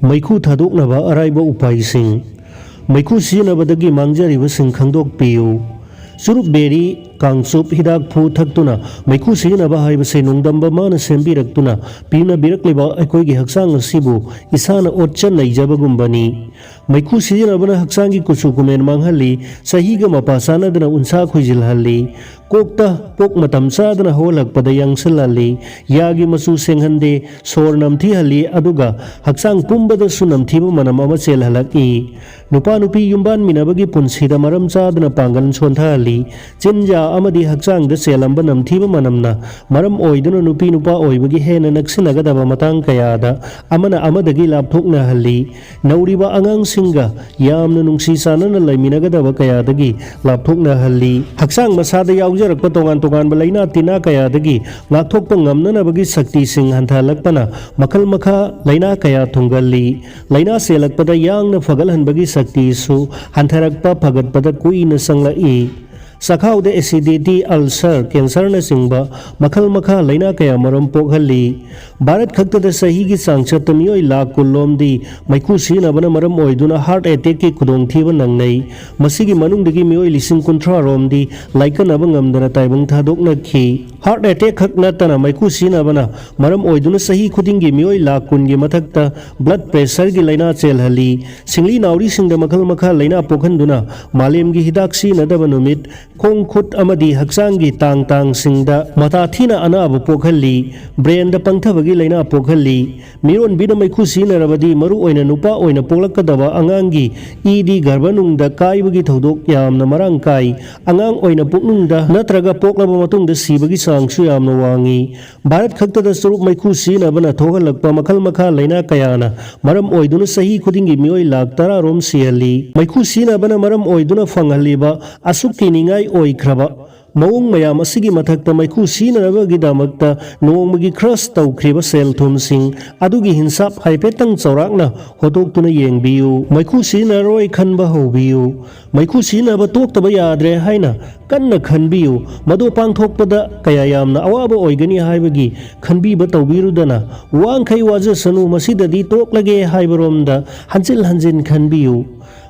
मैखू थादोकनबा अराइबा उपायसिंग मैखू सिजनबदगी मांगजरिबसिंग खंगदोकपियु चुरुप berry Kangchup हिदाक फू थक्तुना मैखू सिजनबा हाइबसे नुंगदंबा माना सेंबिरक्तुना पीना बिरक्लिबा अखोइगी हक्सांग असिबु इसाना ओच्चन लैजबगुंबनी मैखू सिजनबना हक्सांगी कुचु कुमेन मांगहल्ली सहीगा मपा सानदना उनसा खुजिलहल्ली कोकता पोक मतम चादना होलकपदा यांगसलहल्ली यागी मचु सेंगहंदे सोर नमथीहल्ली अदुगा हक्सांग पुंबदसु नमथीबा मनम अमा चेलहलकी नुपा नुपी युम्बान मिनबगी पुंसीदा मरम चादना पांगन सोंथहल्ली चिंजा अमदी हक्सांगदा चेलंबा नमथीबा मनमना मरम ओइदुना नुपी नुपा ओइबगी हेना नक्सिनगदबा मतांग कयादा अमना अमदगी लापथोकनहल्ली नौरिबा आंगांसिंगा यामना नुंसी चानना लैमिनगदबा कयादगी लापथोकनहल्ली हक्सांग मसादा यावजरकपा तोगान तोगानबा लैना तिना कयादगी लापथोकपा ngamnanabagi शक्ति सिंह हंथालकपना मखल मखा लैना कया थुंगल्ली लैना सेलकपदा यांगना फगलहनबगी शक्ति सु हंथारकपा फगतपदा कुइना संगलाई सखाउद एसिडिटी अल्सर कैंसर न सिंबा मखल मखा लैना कया मरम पोखली भारत खक्तद सही की सांसत मियोई लाख कुलोमदी मैखू सिनबना मरम ओइदुना हार्ट अटैक की खुदोंथीबा नंगनै मसिगी मनुंगदगी मियोई लिसिंग कुंथ्रा रोमदी लाइकनबा ngamdana ताइबंग थादोकनखी हार्ट अटैक खक नतना मैखू सिनबना मरम ओइदुना सही खुदिंगी मियोई लाख कुनगी मथक्ता ब्लड प्रेशर की लैना चेलहली सिंगली नाउरी सिंगदा मखल मखा लैना पोखनदुना मालेमगी हिदाक सिनदबा नुमित खोंग खुद अमदी हक्सांगी तांग तांग सिंगदा मताथीना अनाब पोखली ब्रेन द पंगथबगी लैना पोखली मिरोन बिना मैखू सिनरबदी मरु ओइना नुपा ओइना पोलकदबा अंगांगी ईदी गर्भनुंगदा काइबगी थौदोक यामना मरांग काई अंगांग ओइना पुकनुंगदा नत्रगा पोकलबा मतुंगदा सिबगी सांगसु यामना वांगी भारत खक्तदा स्वरूप मैखू सिनबना थोगलकपा मखल मखा लैना कयाना मरम ओइदुना सही खुदिंगी मियोई लाख 10 रोम सिहली मैखू सिनबना मरम ओइदुना फंगहलीबा असुक्की निंगाई ओइख्रबा मौंग मयाम असिगी मथक्ता मैखू सिनरबगिदमक्ता नोंगमगी क्रस तौख्रिबा सेल थुमसिंग अदुगी हिंसाप हाइफेतंग चौराकना होतोक्तुना येंगबियु मैखू सिनरोय खनबा होबियु मैखू सिनबा तोक्तबा याद्रे हाइना कन्ना खनबियु मदो पांगथोकपदा कया यामना अवाबा ओइगनी हाइबगी खनबिबा तौबिरुदना वांखै वाजसनु मसिददी तोक्लगे हाइबरोमदा हंजिल हंजिन खनबियु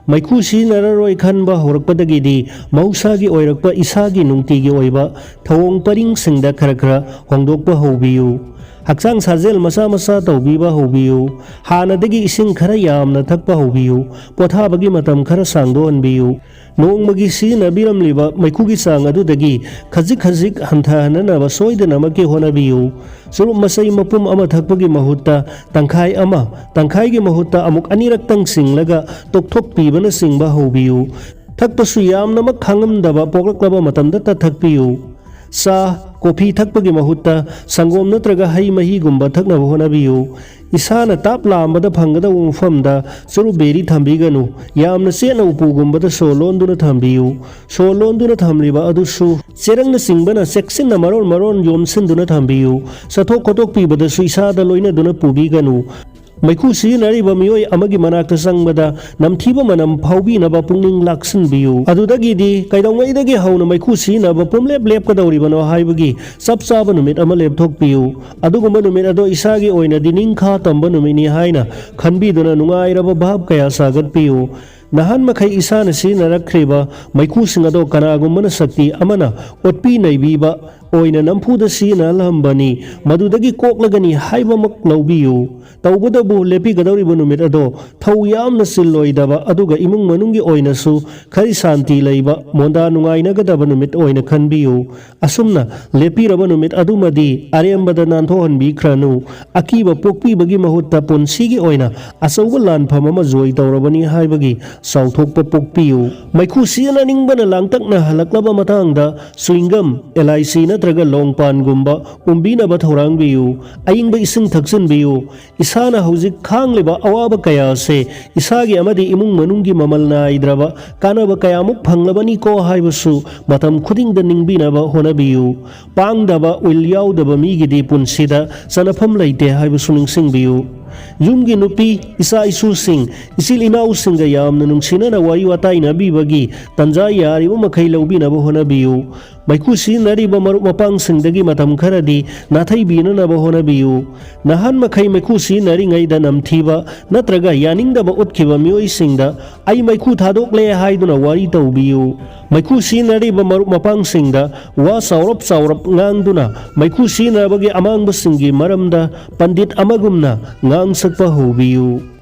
मैखू सिनररोय खनबा होरकपदगिदी मौसागी ओइरकपा इसागी नुंगतीगी ओइबा थवोंग परिंग सिंगदा खरा खरा होंदोकपा होबियु हक्सांग साजेल मसा मसा तौबीबा होबियु हानदगी इसिंग खरा यामना थकपा होबियु पोथाबगी मतम खरा सांगदोहनबियु नोंगमगी सिनबिरमलिबा मैखूगी सांग अदुदगी खजिक खजिक हंथाहननबा सोइदनमकी होनबियु सुरुप मसई मपुम अमा थकपगी महुत्ता तंखाई महुत्ता अमुक अनिरक्तंग सिंगलगा तोकथोक पीबना सिंगबा होबियु थकपसु यामनमक खांगमदबा पोकलकलबा मतमदा थकपियु सा कॉफी थकपगी महुत्ता संगोम नत्रगा हई महीगुंबा थकनबा होनबियु इसाना ताप लांबदा फंगदबा मफमदा चुरुप बेरी थंबिगनु यामना सेना उपुगुंबदा सोलोंदुना थंबियु सोलोंदुना थंबलिबा अदुसु चेरंगना सिंगबना सेक्सिनना मरोन मरोन योमसिनदुना थंबियु सथोक खतोक पीबदसु इसादा लोइनदुना पुबिगनु मैखू सिनरिबा मियोई अमगी मनाक्ता संगबदा नमथीबा मनम फाउबीनबा पुंगनिंग लाक्सनबियु अदुदगिदी कैदौंगैदगी हौना मैखू सिनबा पुमलेप लेपकदौरिबनो हाइबगी सब चाबा नुमित अमा लेपथोकपियु अदुगुंबा नुमित अदो इसागी ओइनदि निंखा तंबा नुमिनी हाइना खनबीदुना नुंगाइरबा भाब कया सागतपियु नहान मखै इसाना सिनरख्रिबा मैखू सिंगदो कनागुंबना शक्ति अमना ओटपी नैबीबा ओइना नमफुदा सिनलहंबनी मदुदगी कोकलगनी हाइबमक लौबियु तौबदबु लेपिगदौरिबा नुमित अदो थौ यामना सिल्लोइदबा अदुगा इमुंग मनुंगी ओइनसु खरि शांति लैबा मोंदा नुंगाइनगदबा नुमित ओइना खनबियु असुमना लेपिरबा नुमित अदुमदी अरेमबदा नानथोहनबिख्रनु अकीबा पोकपीबगी महुत्ता पुंसीगी ओइना असौबा लानफम अमा जोइ तौरबनी हाइबगी साउथोकपा पोकपियु मैखू सिननिंगबना लांगतकना हलक्लबा मतांगदा स्विंगम एलआईसी नत्रगा लोंगपानगुंबा उम्बीनबा थौरांगबियु अयिंगबा इसिंग थक्सनबियु इसाना हौजिक खांगलिबा अवाबा कया से इसागी अमदी इमुंग मनुंगी ममल नाइद्रबा कानबा कयामुक फंगलबनी को हाइबसु मतम खुदिंगदा निंगबीनबा होनबियु पांगदबा उइल याउदबा मीगिदी पुंसीदा सनफम लैते हाइबसु निंगसिंगबियु यूमगी नुपी इसा इसूसिंग इसिल इनाउसिंगा यामना नुंगसिनना वारी वाताइनबीबगी तंजा यारिबा मखै लौबीनबा होनबियु ꯃꯩꯈꯨ ꯁꯤꯖꯤꯟꯅꯔꯤꯕ ꯃꯔꯨꯞ ꯃꯄꯥꯡꯁꯤꯡꯗꯒꯤ ꯃꯇꯝ ꯈꯔꯗꯤ ꯅꯥꯊꯩꯕꯤꯅꯅꯕ ꯍꯣꯠꯅꯕꯤꯌꯨ꯫ ꯅꯍꯥꯟ ꯃꯈꯩ ꯃꯩꯈꯨ ꯁꯤꯖꯤꯟꯅꯔꯤꯉꯩꯗ ꯅꯝꯊꯤꯕ ꯅꯠꯇ꯭ꯔꯒ ꯌꯥꯅꯤꯡꯗꯕ ꯎꯠꯈꯤꯕ ꯃꯤꯑꯣꯏꯁꯤꯡꯗ "ꯑꯩ ꯃꯩꯈꯨ ꯊꯥꯗꯣꯛꯂꯦ" ꯍꯥꯏꯗꯨꯅ ꯋꯥꯔꯤ ꯇꯧꯕꯤꯌꯨ꯫ ꯃꯩꯈꯨ ꯁꯤꯖꯤꯟꯅꯔꯤꯕ ꯃꯔꯨꯞ ꯃꯄꯥꯡꯁꯤꯡꯗ ꯋꯥ ꯆꯥꯎꯔꯞ ꯆꯥꯎꯔꯞ ꯉꯥꯡꯗꯨꯅ ꯃꯩꯈꯨ ꯁꯤꯖꯤꯟꯅꯕꯒꯤ ꯑꯃꯥꯡꯕꯁꯤꯡꯒꯤ ꯃꯔꯝꯗ ꯄꯟꯗꯤꯠ ꯑꯃꯒꯨꯝꯅ ꯉꯥꯡ ꯁꯛꯄ ꯍꯧꯕꯤꯌꯨ꯫